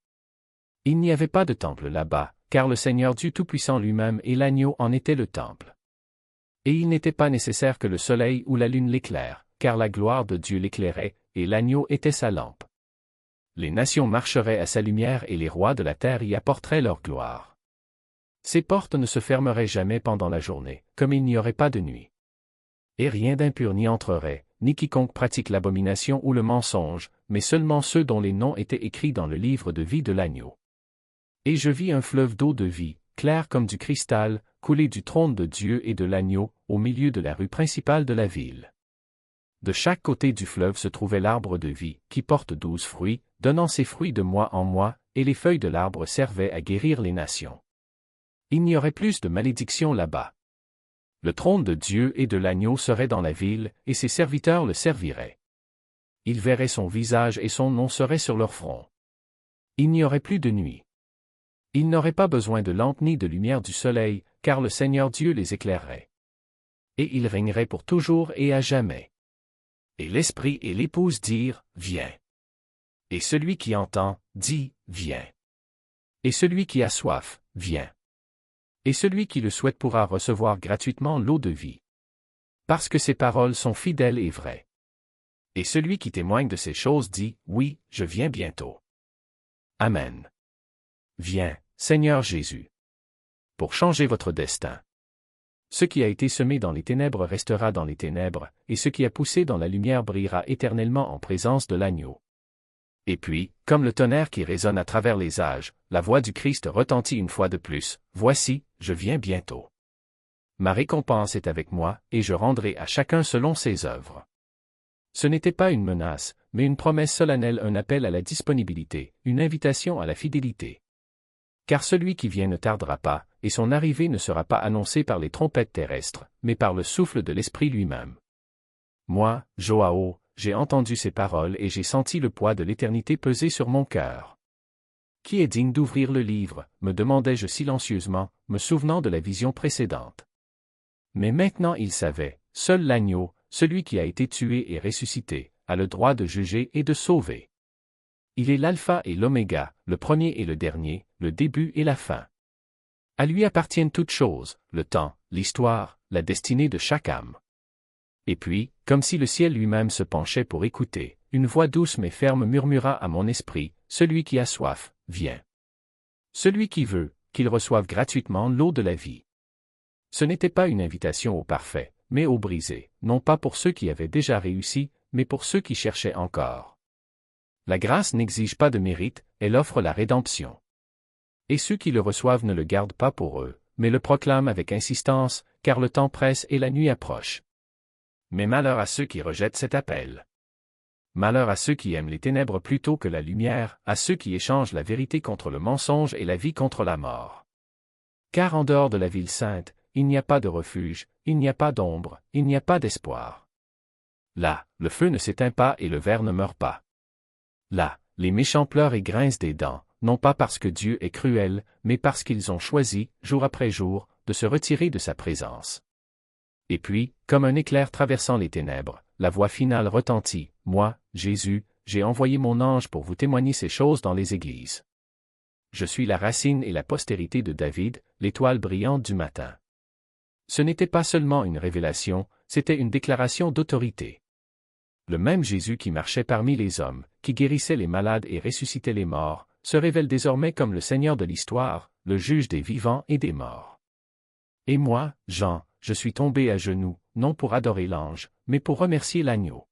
Il n'y avait pas de temple là-bas, car le Seigneur Dieu Tout-Puissant lui-même et l'agneau en étaient le temple. Et il n'était pas nécessaire que le soleil ou la lune l'éclairent, car la gloire de Dieu l'éclairait, et l'agneau était sa lampe. Les nations marcheraient à sa lumière et les rois de la terre y apporteraient leur gloire. Ses portes ne se fermeraient jamais pendant la journée, comme il n'y aurait pas de nuit. Et rien d'impur n'y entrerait, ni quiconque pratique l'abomination ou le mensonge, mais seulement ceux dont les noms étaient écrits dans le livre de vie de l'agneau. Et je vis un fleuve d'eau de vie, clair comme du cristal, couler du trône de Dieu et de l'agneau, au milieu de la rue principale de la ville. De chaque côté du fleuve se trouvait l'arbre de vie, qui porte 12 fruits, donnant ses fruits de mois en mois, et les feuilles de l'arbre servaient à guérir les nations. Il n'y aurait plus de malédiction là-bas. Le trône de Dieu et de l'agneau serait dans la ville, et ses serviteurs le serviraient. Ils verraient son visage et son nom serait sur leur front. Il n'y aurait plus de nuit. Ils n'auraient pas besoin de lampe ni de lumière du soleil, car le Seigneur Dieu les éclairerait. Et ils régneraient pour toujours et à jamais. Et l'Esprit et l'Épouse dirent, viens. Et celui qui entend, dit, viens. Et celui qui a soif, viens. Et celui qui le souhaite pourra recevoir gratuitement l'eau de vie. Parce que ces paroles sont fidèles et vraies. Et celui qui témoigne de ces choses dit, oui, je viens bientôt. Amen. Viens, Seigneur Jésus. Pour changer votre destin. Ce qui a été semé dans les ténèbres restera dans les ténèbres, et ce qui a poussé dans la lumière brillera éternellement en présence de l'agneau. Et puis, comme le tonnerre qui résonne à travers les âges, la voix du Christ retentit une fois de plus, « Voici, je viens bientôt. Ma récompense est avec moi, et je rendrai à chacun selon ses œuvres. » Ce n'était pas une menace, mais une promesse solennelle, un appel à la disponibilité, une invitation à la fidélité. Car celui qui vient ne tardera pas, et son arrivée ne sera pas annoncée par les trompettes terrestres, mais par le souffle de l'Esprit lui-même. Moi, Joao, j'ai entendu ces paroles et j'ai senti le poids de l'éternité peser sur mon cœur. Qui est digne d'ouvrir le livre, me demandai-je silencieusement, me souvenant de la vision précédente. Mais maintenant il savait, seul l'agneau, celui qui a été tué et ressuscité, a le droit de juger et de sauver. Il est l'alpha et l'oméga, le premier et le dernier, le début et la fin. À lui appartiennent toutes choses, le temps, l'histoire, la destinée de chaque âme. Et puis, comme si le ciel lui-même se penchait pour écouter, une voix douce mais ferme murmura à mon esprit, « Celui qui a soif, viens. Celui qui veut, qu'il reçoive gratuitement l'eau de la vie. » Ce n'était pas une invitation aux parfaits, mais aux brisés, non pas pour ceux qui avaient déjà réussi, mais pour ceux qui cherchaient encore. La grâce n'exige pas de mérite, elle offre la rédemption. Et ceux qui le reçoivent ne le gardent pas pour eux, mais le proclament avec insistance, car le temps presse et la nuit approche. Mais malheur à ceux qui rejettent cet appel. Malheur à ceux qui aiment les ténèbres plutôt que la lumière, à ceux qui échangent la vérité contre le mensonge et la vie contre la mort. Car en dehors de la ville sainte, il n'y a pas de refuge, il n'y a pas d'ombre, il n'y a pas d'espoir. Là, le feu ne s'éteint pas et le ver ne meurt pas. Là, les méchants pleurent et grincent des dents, non pas parce que Dieu est cruel, mais parce qu'ils ont choisi, jour après jour, de se retirer de sa présence. Et puis, comme un éclair traversant les ténèbres, la voix finale retentit, « Moi, Jésus, j'ai envoyé mon ange pour vous témoigner ces choses dans les églises. Je suis la racine et la postérité de David, l'étoile brillante du matin. » Ce n'était pas seulement une révélation, c'était une déclaration d'autorité. Le même Jésus qui marchait parmi les hommes, qui guérissait les malades et ressuscitait les morts, se révèle désormais comme le Seigneur de l'histoire, le juge des vivants et des morts. Et moi, Jean, je suis tombé à genoux, non pour adorer l'ange, mais pour remercier l'agneau.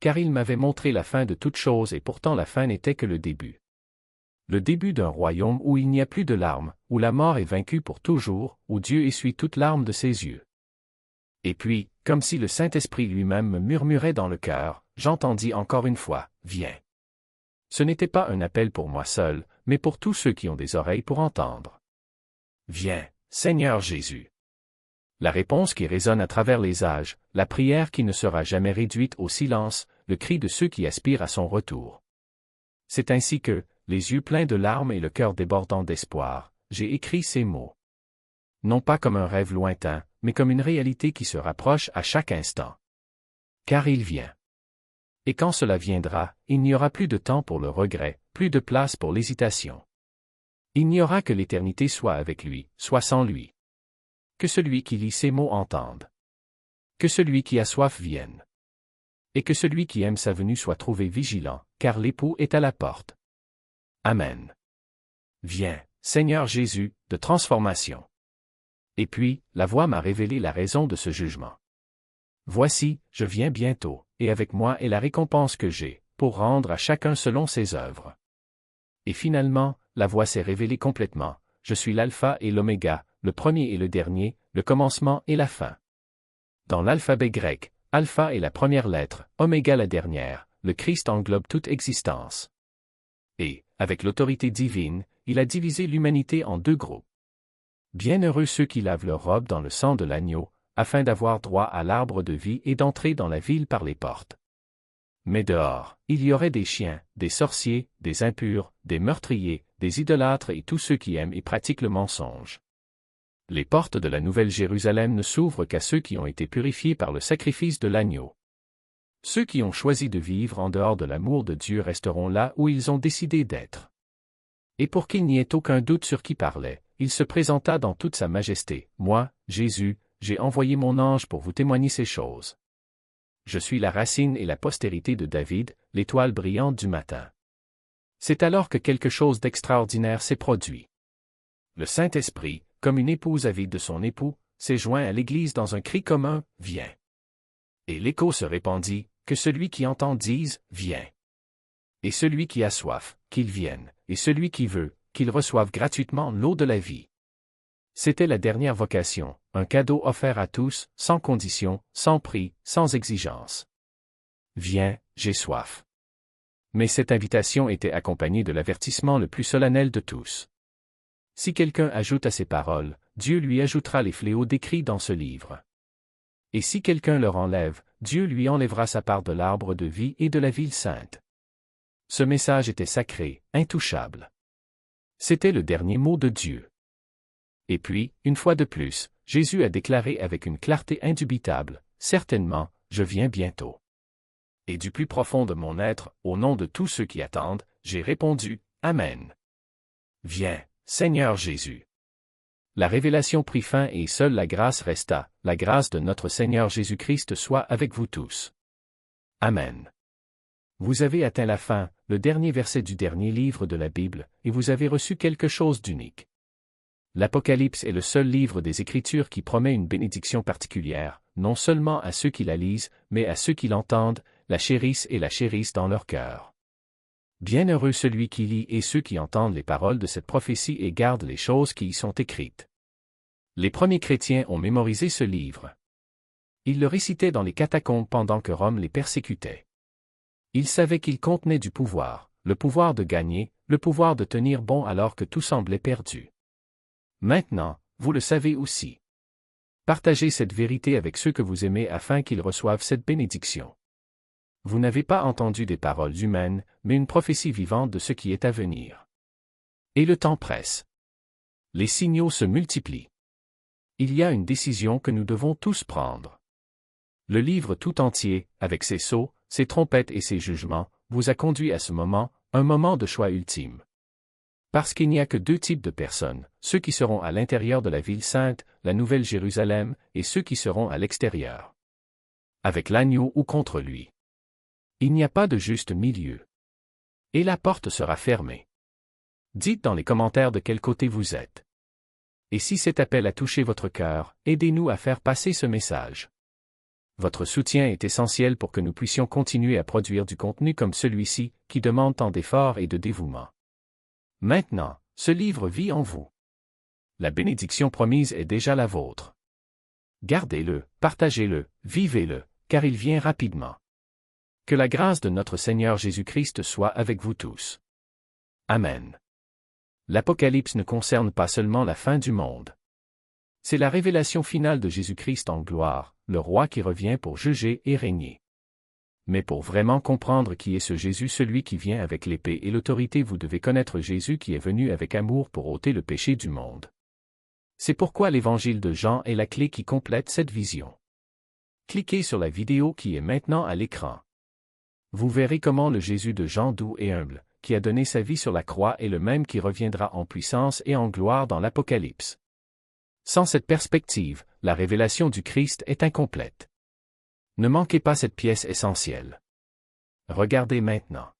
Car il m'avait montré la fin de toute chose et pourtant la fin n'était que le début. Le début d'un royaume où il n'y a plus de larmes, où la mort est vaincue pour toujours, où Dieu essuie toute larme de ses yeux. Et puis, comme si le Saint-Esprit lui-même me murmurait dans le cœur, j'entendis encore une fois, « Viens. » Ce n'était pas un appel pour moi seul, mais pour tous ceux qui ont des oreilles pour entendre. « Viens, Seigneur Jésus. » La réponse qui résonne à travers les âges, la prière qui ne sera jamais réduite au silence, le cri de ceux qui aspirent à son retour. C'est ainsi que, les yeux pleins de larmes et le cœur débordant d'espoir, j'ai écrit ces mots. Non pas comme un rêve lointain, mais comme une réalité qui se rapproche à chaque instant. Car il vient. Et quand cela viendra, il n'y aura plus de temps pour le regret, plus de place pour l'hésitation. Il n'y aura que l'éternité soit avec lui, soit sans lui. Que celui qui lit ces mots entende. Que celui qui a soif vienne. Et que celui qui aime sa venue soit trouvé vigilant, car l'époux est à la porte. Amen. Viens, Seigneur Jésus, de transformation. Et puis, la voix m'a révélé la raison de ce jugement. Voici, je viens bientôt, et avec moi est la récompense que j'ai, pour rendre à chacun selon ses œuvres. Et finalement, la voix s'est révélée complètement, je suis l'alpha et l'oméga, le premier et le dernier, le commencement et la fin. Dans l'alphabet grec, alpha est la première lettre, oméga la dernière, le Christ englobe toute existence. Et, avec l'autorité divine, il a divisé l'humanité en deux groupes. Bienheureux ceux qui lavent leur robe dans le sang de l'agneau, afin d'avoir droit à l'arbre de vie et d'entrer dans la ville par les portes. Mais dehors, il y aurait des chiens, des sorciers, des impurs, des meurtriers, des idolâtres et tous ceux qui aiment et pratiquent le mensonge. Les portes de la Nouvelle Jérusalem ne s'ouvrent qu'à ceux qui ont été purifiés par le sacrifice de l'agneau. Ceux qui ont choisi de vivre en dehors de l'amour de Dieu resteront là où ils ont décidé d'être. Et pour qu'il n'y ait aucun doute sur qui parlait, il se présenta dans toute sa majesté. Moi, Jésus, j'ai envoyé mon ange pour vous témoigner ces choses. Je suis la racine et la postérité de David, l'étoile brillante du matin. C'est alors que quelque chose d'extraordinaire s'est produit. Le Saint-Esprit, comme une épouse avide de son époux, s'est joint à l'Église dans un cri commun, « Viens !» Et l'écho se répandit, que celui qui entend dise, « Viens !» Et celui qui a soif, qu'il vienne, et celui qui veut, qu'il reçoive gratuitement l'eau de la vie. C'était la dernière vocation, un cadeau offert à tous, sans condition, sans prix, sans exigence. Viens, j'ai soif. Mais cette invitation était accompagnée de l'avertissement le plus solennel de tous. Si quelqu'un ajoute à ces paroles, Dieu lui ajoutera les fléaux décrits dans ce livre. Et si quelqu'un leur enlève, Dieu lui enlèvera sa part de l'arbre de vie et de la ville sainte. Ce message était sacré, intouchable. C'était le dernier mot de Dieu. Et puis, une fois de plus, Jésus a déclaré avec une clarté indubitable, « Certainement, je viens bientôt. » Et du plus profond de mon être, au nom de tous ceux qui attendent, j'ai répondu, « Amen. » Viens, Seigneur Jésus. La révélation prit fin et seule la grâce resta, la grâce de notre Seigneur Jésus-Christ soit avec vous tous. Amen. Vous avez atteint la fin, le dernier verset du dernier livre de la Bible, et vous avez reçu quelque chose d'unique. L'Apocalypse est le seul livre des Écritures qui promet une bénédiction particulière, non seulement à ceux qui la lisent, mais à ceux qui l'entendent, la chérissent et la chérissent dans leur cœur. Bienheureux celui qui lit et ceux qui entendent les paroles de cette prophétie et gardent les choses qui y sont écrites. Les premiers chrétiens ont mémorisé ce livre. Ils le récitaient dans les catacombes pendant que Rome les persécutait. Ils savaient qu'il contenait du pouvoir, le pouvoir de gagner, le pouvoir de tenir bon alors que tout semblait perdu. Maintenant, vous le savez aussi. Partagez cette vérité avec ceux que vous aimez afin qu'ils reçoivent cette bénédiction. Vous n'avez pas entendu des paroles humaines, mais une prophétie vivante de ce qui est à venir. Et le temps presse. Les signaux se multiplient. Il y a une décision que nous devons tous prendre. Le livre tout entier, avec ses sceaux, ses trompettes et ses jugements, vous a conduit à ce moment, un moment de choix ultime. Parce qu'il n'y a que deux types de personnes, ceux qui seront à l'intérieur de la ville sainte, la Nouvelle Jérusalem, et ceux qui seront à l'extérieur. Avec l'agneau ou contre lui. Il n'y a pas de juste milieu. Et la porte sera fermée. Dites dans les commentaires de quel côté vous êtes. Et si cet appel a touché votre cœur, aidez-nous à faire passer ce message. Votre soutien est essentiel pour que nous puissions continuer à produire du contenu comme celui-ci, qui demande tant d'efforts et de dévouement. Maintenant, ce livre vit en vous. La bénédiction promise est déjà la vôtre. Gardez-le, partagez-le, vivez-le, car il vient rapidement. Que la grâce de notre Seigneur Jésus-Christ soit avec vous tous. Amen. L'Apocalypse ne concerne pas seulement la fin du monde. C'est la révélation finale de Jésus-Christ en gloire, le roi qui revient pour juger et régner. Mais pour vraiment comprendre qui est ce Jésus, celui qui vient avec l'épée et l'autorité, vous devez connaître Jésus qui est venu avec amour pour ôter le péché du monde. C'est pourquoi l'évangile de Jean est la clé qui complète cette vision. Cliquez sur la vidéo qui est maintenant à l'écran. Vous verrez comment le Jésus de Jean doux et humble, qui a donné sa vie sur la croix, est le même qui reviendra en puissance et en gloire dans l'Apocalypse. Sans cette perspective, la révélation du Christ est incomplète. Ne manquez pas cette pièce essentielle. Regardez maintenant.